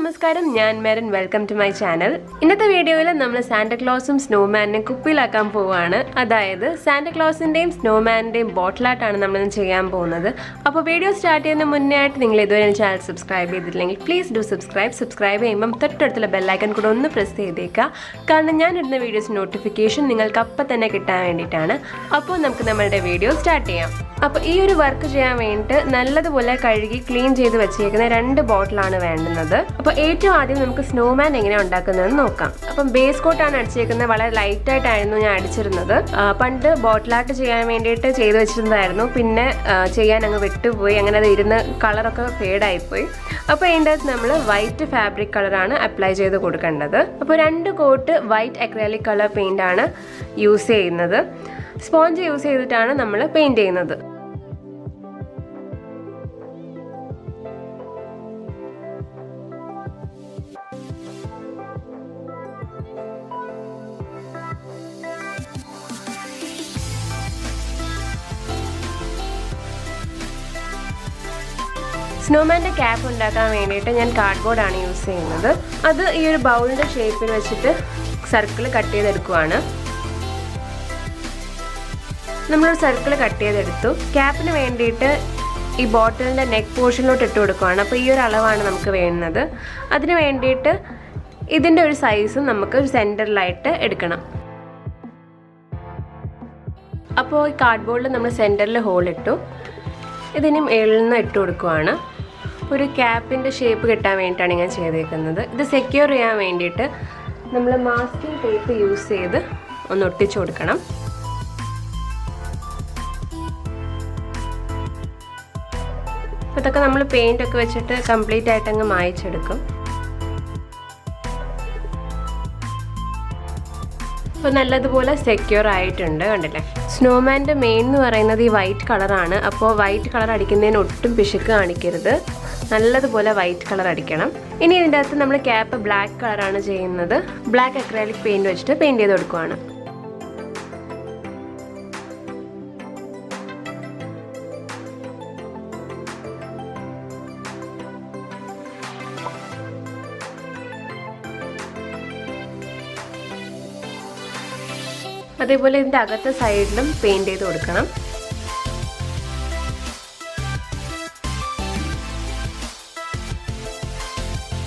നമസ്കാരം ഞാൻ Merin welcome to my channel. ഇന്നത്തെ വീഡിയോയിൽ നമ്മൾ സാന്റാക്ലോസും സ്നോമാനിനെയും കുപ്പിയിലാക്കാൻ പോവുകയാണ്. അതായത് സാന്റാക്ലോസിന്റെയും സ്നോമാനിന്റെയും ബോട്ടിൽ ആർട്ടാണ് നമ്മൾ ചെയ്യാൻ പോകുന്നത്. അപ്പോൾ വീഡിയോ സ്റ്റാർട്ട് ചെയ്യുന്ന മുന്നേ ആയിട്ട് നിങ്ങൾ ഇതുവരെ ചാനൽ സബ്സ്ക്രൈബ് ചെയ്തിട്ടില്ലെങ്കിൽ പ്ലീസ് ഡു സബ്സ്ക്രൈബ് ചെയ്യുമ്പം തൊട്ടടുത്തുള്ള ബെല്ലൈക്കൺ കൂടെ ഒന്ന് പ്രസ് ചെയ്തേക്കുക. കാരണം ഞാൻ ഇടുന്ന വീഡിയോസ് നോട്ടിഫിക്കേഷൻ നിങ്ങൾക്ക് അപ്പം തന്നെ കിട്ടാൻ വേണ്ടിയിട്ടാണ്. അപ്പോൾ നമുക്ക് നമ്മളുടെ വീഡിയോ സ്റ്റാർട്ട് ചെയ്യാം. അപ്പോൾ ഈ ഒരു വർക്ക് ചെയ്യാൻ വേണ്ടിയിട്ട് നല്ലതുപോലെ കഴുകി ക്ലീൻ ചെയ്ത് വെച്ചേക്കുന്ന 2 ബോട്ടിലാണ് വേണ്ടുന്നത്. അപ്പോൾ ഏറ്റവും ആദ്യം നമുക്ക് സ്നോമാൻ എങ്ങനെയാണ് ഉണ്ടാക്കുന്നതെന്ന് നോക്കാം. അപ്പം ബേസ് കോട്ടാണ് അടിച്ചേക്കുന്നത്. വളരെ ലൈറ്റായിട്ടായിരുന്നു ഞാൻ അടിച്ചിരുന്നത്. പണ്ട് ബോട്ടിൽ ആർട്ട് ചെയ്യാൻ വേണ്ടിയിട്ട് ചെയ്ത് വെച്ചിരുന്നതായിരുന്നു. പിന്നെ ചെയ്യാൻ അങ്ങ് വിട്ടുപോയി. അങ്ങനെ അത് ഇരുന്ന് കളറൊക്കെ ഫേഡായിപ്പോയി. അപ്പോൾ ഇതിൻ്റെ അകത്ത് നമ്മൾ വൈറ്റ് ഫാബ്രിക് കളറാണ് അപ്ലൈ ചെയ്ത് കൊടുക്കേണ്ടത്. അപ്പോൾ 2 coat white acrylic colour paint ആണ് യൂസ് ചെയ്യുന്നത്. സ്പോഞ്ച് യൂസ് ചെയ്തിട്ടാണ് നമ്മൾ പെയിൻറ് ചെയ്യുന്നത്. സ്നോമാൻ്റെ ക്യാപ്പ് ഉണ്ടാക്കാൻ വേണ്ടിയിട്ട് ഞാൻ കാർഡ്ബോർഡാണ് യൂസ് ചെയ്യുന്നത്. അത് ഈ ഒരു ബൗളിൻ്റെ ഷേപ്പിൽ വെച്ചിട്ട് സർക്കിൾ കട്ട് ചെയ്തെടുക്കുവാണ്. നമ്മളൊരു സർക്കിൾ കട്ട് ചെയ്തെടുത്തു. ക്യാപ്പിന് വേണ്ടിയിട്ട് ഈ ബോട്ടിലിൻ്റെ നെക്ക് പോർഷനിലോട്ട് ഇട്ട് കൊടുക്കുകയാണ്. അപ്പോൾ ഈ ഒരു അളവാണ് നമുക്ക് വേണ്ടുന്നത്. അതിന് വേണ്ടിയിട്ട് ഇതിൻ്റെ ഒരു സൈസും നമുക്ക് ഒരു സെൻറ്ററിലായിട്ട് എടുക്കണം. അപ്പോൾ ഈ കാർഡ്ബോർഡിൽ നമ്മൾ സെൻറ്ററിൽ ഹോൾ ഇട്ടു. ഇതിനും ഏളിൽ നിന്ന് ഇട്ട് കൊടുക്കുകയാണ്. ഒരു ക്യാപ്പിൻ്റെ ഷേപ്പ് കിട്ടാൻ വേണ്ടിയിട്ടാണ് ഞാൻ ചെയ്തേക്കുന്നത്. ഇത് സെക്യൂർ ചെയ്യാൻ വേണ്ടിയിട്ട് നമ്മൾ മാസ്കിംഗ് ടേപ്പ് യൂസ് ചെയ്ത് ഒന്ന് ഒട്ടിച്ചു കൊടുക്കണം. ഇതൊക്കെ നമ്മൾ പെയിൻ്റ് ഒക്കെ വെച്ചിട്ട് കംപ്ലീറ്റ് ആയിട്ട് അങ്ങ് മായ്ച്ചെടുക്കും. അപ്പോൾ നല്ലതുപോലെ സെക്യൂർ ആയിട്ടുണ്ട്, കണ്ടില്ലേ. സ്നോമാൻ്റെ മെയിൻ എന്ന് പറയുന്നത് ഈ വൈറ്റ് കളറാണ്. അപ്പോൾ വൈറ്റ് കളർ അടിക്കുന്നതിന് ഒട്ടും പിശുക്ക് കാണിക്കരുത്. നല്ലതുപോലെ വൈറ്റ് കളർ അടിക്കണം. ഇനി ഇതിൻ്റെ അകത്ത് നമ്മൾ ക്യാപ്പ് ബ്ലാക്ക് കളറാണ് ചെയ്യുന്നത്. ബ്ലാക്ക് അക്രലിക് പെയിൻറ് വെച്ചിട്ട് പെയിൻറ് ചെയ്ത് കൊടുക്കുകയാണ്. അതേപോലെ ഇതിൻ്റെ അകത്തെ സൈഡിലും പെയിൻറ് ചെയ്ത് കൊടുക്കണം.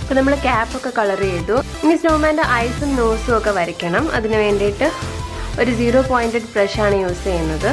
അപ്പോൾ നമ്മൾ ക്യാപ്പൊക്കെ കളർ ചെയ്തു. ഇനി സ്നോമാൻ്റെ ഐസും നോസും ഒക്കെ വരയ്ക്കണം. അതിന് വേണ്ടിയിട്ട് ഒരു 0 പോയിൻറ്റഡ് ബ്രഷാണ് യൂസ് ചെയ്യുന്നത്.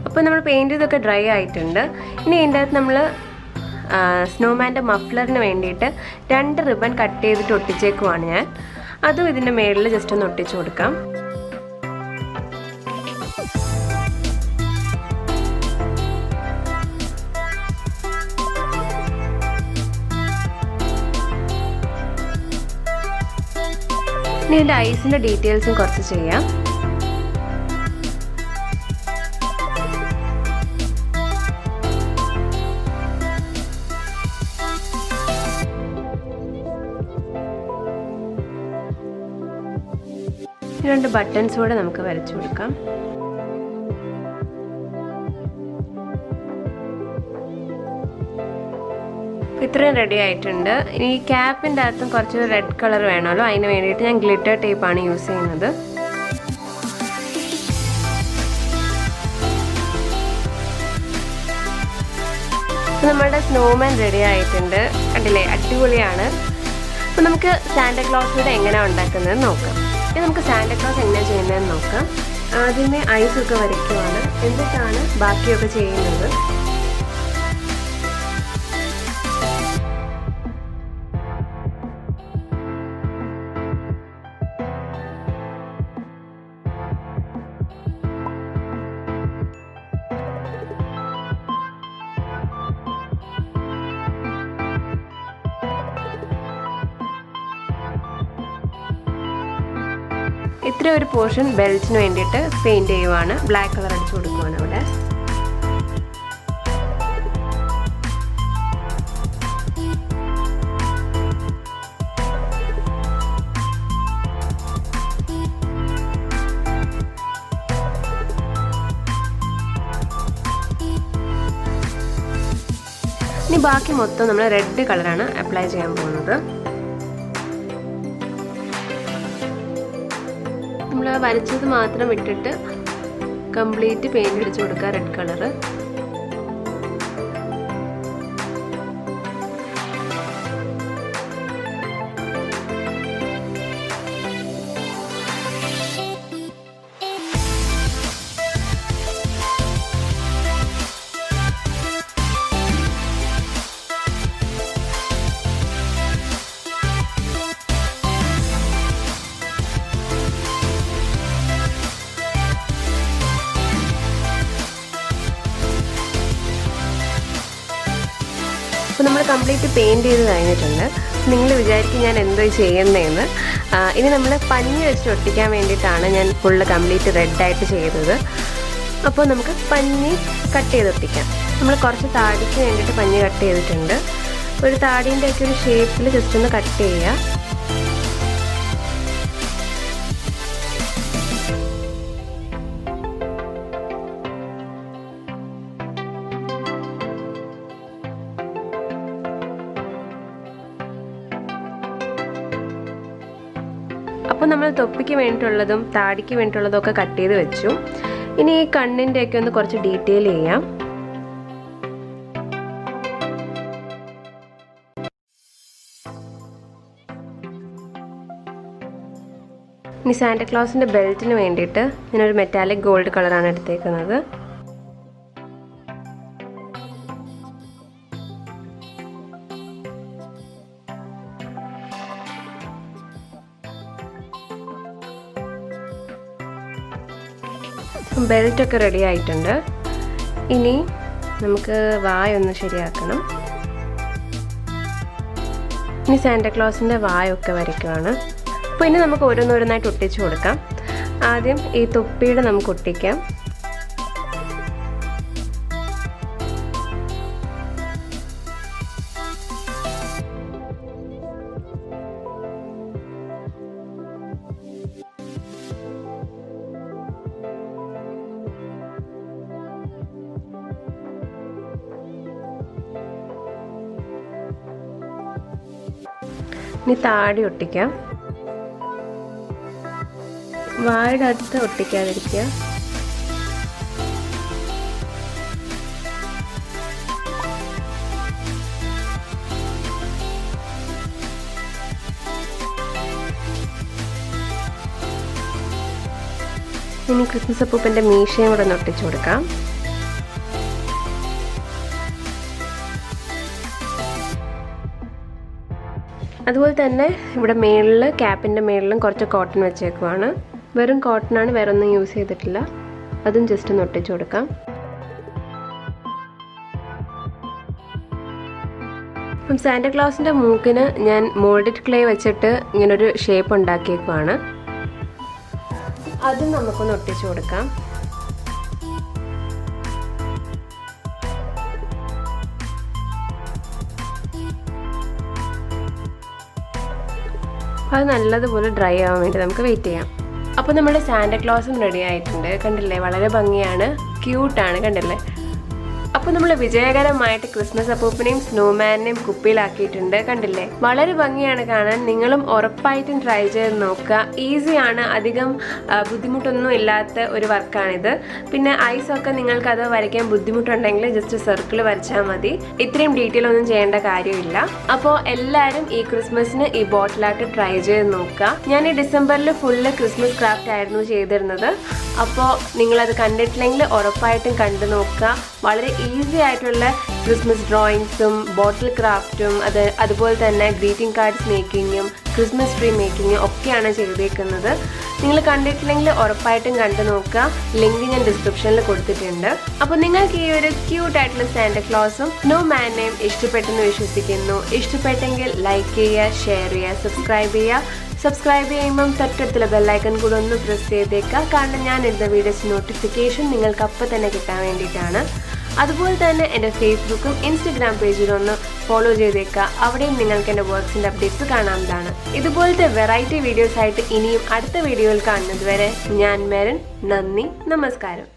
അപ്പോൾ നമ്മൾ പെയിൻറ് ചെയ്തൊക്കെ ഡ്രൈ ആയിട്ടുണ്ട്. ഇനി ഇതിൻ്റെ അകത്ത് നമ്മൾ സ്നോമാൻ്റെ മഫ്ലറിന് വേണ്ടിയിട്ട് 2 റിബൺ കട്ട് ചെയ്തിട്ട് ഒട്ടിച്ചേക്കുവാണ് ഞാൻ. അതും ഇതിൻ്റെ മേളിൽ ജസ്റ്റ് ഒന്ന് ഒട്ടിച്ചു കൊടുക്കാം. ഇനി ഇതിൻ്റെ ഐസിൻ്റെ ഡീറ്റെയിൽസും കുറച്ച് ചെയ്യാം. ഈ 2 ബട്ടൺസ് കൂടെ നമുക്ക് വരച്ചു കൊടുക്കാം. ഇത്രയും റെഡി ആയിട്ടുണ്ട്. ഇനി ക്യാപ്പിൻ്റെ അകത്തും കുറച്ച് റെഡ് കളർ വേണമല്ലോ. അതിന് വേണ്ടിയിട്ട് ഞാൻ ഗ്ലിറ്റർ ടേപ്പാണ് യൂസ് ചെയ്യുന്നത്. നമ്മുടെ സ്നോമാൻ റെഡി ആയിട്ടുണ്ട്. കണ്ടില്ലേ, അടിപൊളിയാണ്. അപ്പോൾ നമുക്ക് സാന്റാക്ലോസിലൂടെ എങ്ങനെയാണ് ഉണ്ടാക്കുന്നത് നോക്കാം. ഇനി നമുക്ക് സാന്റാക്ലോസ് എങ്ങനെയാണ് ചെയ്യുന്നതെന്ന് നോക്കാം. ആദ്യമേ ഐസൊക്കെ വരയ്ക്കുവാണ്, എന്നിട്ടാണ് ബാക്കിയൊക്കെ ചെയ്യുന്നത്. ഇത്ര ഒരു പോർഷൻ ബെൽറ്റിന് വേണ്ടിയിട്ട് പെയിൻറ് ചെയ്യുവാണ്. ബ്ലാക്ക് കളർ അടിച്ചു കൊടുക്കുവാണ് അവിടെ. ഇനി ബാക്കി മൊത്തം നമ്മൾ റെഡ് കളറാണ് അപ്ലൈ ചെയ്യാൻ പോകുന്നത്. നമ്മൾ വരച്ചത് മാത്രം ഇട്ടിട്ട് കംപ്ലീറ്റ് പെയിൻറ് അടിച്ചു കൊടുക്കുക, റെഡ് കളറ്. അപ്പോൾ നമ്മൾ കംപ്ലീറ്റ് പെയിൻറ് ചെയ്ത് കഴിഞ്ഞിട്ടുണ്ട്. നിങ്ങൾ വിചാരിക്കും ഞാൻ എന്തോ ചെയ്യുന്നതെന്ന്. ഇനി നമ്മൾ പഞ്ഞി വെച്ച് ഒട്ടിക്കാൻ വേണ്ടിയിട്ടാണ് ഞാൻ ഫുള്ള് കംപ്ലീറ്റ് റെഡായിട്ട് ചെയ്തത്. അപ്പോൾ നമുക്ക് പഞ്ഞി കട്ട് ചെയ്ത് ഒട്ടിക്കാം. നമ്മൾ കുറച്ച് താടിക്ക് വേണ്ടിയിട്ട് പഞ്ഞി കട്ട് ചെയ്തിട്ടുണ്ട്. ഒരു താടീൻ്റെ ഒക്കെ ഒരു ഷേപ്പിൽ ജസ്റ്റ് ഒന്ന് കട്ട് ചെയ്യുക. അപ്പോൾ നമ്മൾ തൊപ്പിക്ക് വേണ്ടിയിട്ടുള്ളതും താടിക്ക് വേണ്ടിയിട്ടുള്ളതും ഒക്കെ കട്ട് ചെയ്ത് വെച്ചു. ഇനി ഈ കണ്ണിൻ്റെ ഒക്കെ ഒന്ന് കുറച്ച് ഡീറ്റെയിൽ ചെയ്യാം. ഇനി സാന്റാക്ലോസിൻ്റെ ബെൽറ്റിന് വേണ്ടിയിട്ട് ഞാനൊരു മെറ്റാലിക് ഗോൾഡ് കളറാണ് എടുത്തേക്കുന്നത്. ബെൽറ്റൊക്കെ റെഡി ആയിട്ടുണ്ട്. ഇനി നമുക്ക് വായൊന്ന് ശരിയാക്കണം. ഇനി സാന്റാക്ലോസിൻ്റെ വായൊക്കെ വരയ്ക്കുവാണ്. അപ്പോൾ ഇനി നമുക്ക് ഓരോന്നോരോന്നായിട്ട് ഒട്ടിച്ചു കൊടുക്കാം. ആദ്യം ഈ തൊപ്പിയുടെ നമുക്ക് ഒട്ടിക്കാം. ഇനി താടി ഒട്ടിക്കാം. വായുടെ അടുത്ത് ഒട്ടിക്കാതിരിക്കുക. ഇനി ക്രിസ്മസ് അപ്പൂപ്പൻ്റെ മീശയും കൂടെ ഒന്ന് ഒട്ടിച്ചു കൊടുക്കാം. അതുപോലെ തന്നെ ഇവിടെ മേളിൽ ക്യാപ്പിൻ്റെ മേളിലും കുറച്ച് കോട്ടൺ വെച്ചേക്കുവാണ്. വെറും കോട്ടണാണ്, വേറെ ഒന്നും യൂസ് ചെയ്തിട്ടില്ല. അതും ജസ്റ്റ് ഒന്ന് ഒട്ടിച്ചു കൊടുക്കാം. അപ്പം സാന്റാക്ലോസിൻ്റെ മൂക്കിന് ഞാൻ മോൾഡഡ് ക്ലേ വെച്ചിട്ട് ഇങ്ങനൊരു ഷേപ്പ് ഉണ്ടാക്കിയേക്കുവാണ്. അതും നമുക്കൊന്ന് ഒട്ടിച്ചു കൊടുക്കാം. അത് നല്ലതുപോലെ ഡ്രൈ ആവാൻ വേണ്ടി നമുക്ക് വെയിറ്റ് ചെയ്യാം. അപ്പോൾ നമ്മുടെ സാന്റാക്ലോസും റെഡി ആയിട്ടുണ്ട്. കണ്ടില്ലേ, വളരെ ഭംഗിയാണ്, ക്യൂട്ടാണ്. കണ്ടില്ലേ, അപ്പോൾ നമ്മൾ വിജയകരമായിട്ട് ക്രിസ്മസ് അപ്പൂപ്പനെയും സ്നോമാനെയും കുപ്പിയിലാക്കിയിട്ടുണ്ട്. കണ്ടില്ലേ, വളരെ ഭംഗിയാണ് കാണാൻ. നിങ്ങളും ഉറപ്പായിട്ടും ട്രൈ ചെയ്ത് നോക്കുക. ഈസിയാണ്, അധികം ബുദ്ധിമുട്ടൊന്നും ഇല്ലാത്ത ഒരു വർക്കാണിത്. പിന്നെ ഐസൊക്കെ നിങ്ങൾക്ക് അത് വരയ്ക്കാൻ ബുദ്ധിമുട്ടുണ്ടെങ്കിൽ ജസ്റ്റ് സർക്കിൾ വരച്ചാൽ മതി. ഇത്രയും ഡീറ്റെയിൽ ഒന്നും ചെയ്യേണ്ട കാര്യമില്ല. അപ്പോൾ എല്ലാവരും ഈ ക്രിസ്മസിന് ഈ ബോട്ടിൽ ആർട്ട് ട്രൈ ചെയ്ത് നോക്കുക. ഞാൻ ഈ ഡിസംബറിൽ ഫുള്ള് ക്രിസ്മസ് ക്രാഫ്റ്റ് ആയിരുന്നു ചെയ്തിരുന്നത്. അപ്പോൾ നിങ്ങളത് കണ്ടിട്ടില്ലെങ്കിൽ ഉറപ്പായിട്ടും കണ്ടു നോക്കുക. വളരെ ഈസി ആയിട്ടുള്ള ക്രിസ്മസ് ഡ്രോയിങ്സും ബോട്ടിൽ ക്രാഫ്റ്റും അതുപോലെ തന്നെ ഗ്രീറ്റിംഗ് കാർഡ്സ് മേക്കിങ്ങും ക്രിസ്മസ് ട്രീ മേക്കിങ്ങും ഒക്കെയാണ് ചെയ്തേക്കുന്നത്. നിങ്ങൾ കണ്ടിട്ടില്ലെങ്കിൽ ഉറപ്പായിട്ടും കണ്ടു നോക്കുക. ലിങ്ക് ഞാൻ ഡിസ്ക്രിപ്ഷനിൽ കൊടുത്തിട്ടുണ്ട്. അപ്പോൾ നിങ്ങൾക്ക് ഈ ഒരു ക്യൂട്ടായിട്ടുള്ള സാന്റക്ലോസും സ്നോമാനെയും ഇഷ്ടപ്പെട്ടെന്ന് വിശ്വസിക്കുന്നു. ഇഷ്ടപ്പെട്ടെങ്കിൽ ലൈക്ക് ചെയ്യുക, ഷെയർ ചെയ്യുക, സബ്സ്ക്രൈബ് ചെയ്യുക. സബ്സ്ക്രൈബ് ചെയ്യുമ്പം തൊട്ടടുത്തുള്ള ബെല്ലൈക്കൺ കൂടെ ഒന്ന് പ്രസ് ചെയ്തേക്കുക. കാരണം ഞാൻ ഇടുന്ന വീഡിയോസ് നോട്ടിഫിക്കേഷൻ നിങ്ങൾക്ക് അപ്പം തന്നെ കിട്ടാൻ വേണ്ടിയിട്ടാണ്. അതുപോലെ തന്നെ എൻ്റെ ഫേസ്ബുക്കും ഇൻസ്റ്റഗ്രാം പേജിലൊന്ന് ഫോളോ ചെയ്തേക്കുക. അവിടെയും നിങ്ങൾക്ക് എൻ്റെ വർക്ക്സിൻ്റെ അപ്ഡേറ്റ്സ് കാണാവുന്നതാണ്. ഇതുപോലത്തെ വെറൈറ്റി വീഡിയോസ് ആയിട്ട് ഇനിയും അടുത്ത വീഡിയോയിൽ കാണുന്നത് വരെ ഞാൻ മെറിൻ. നന്ദി, നമസ്കാരം.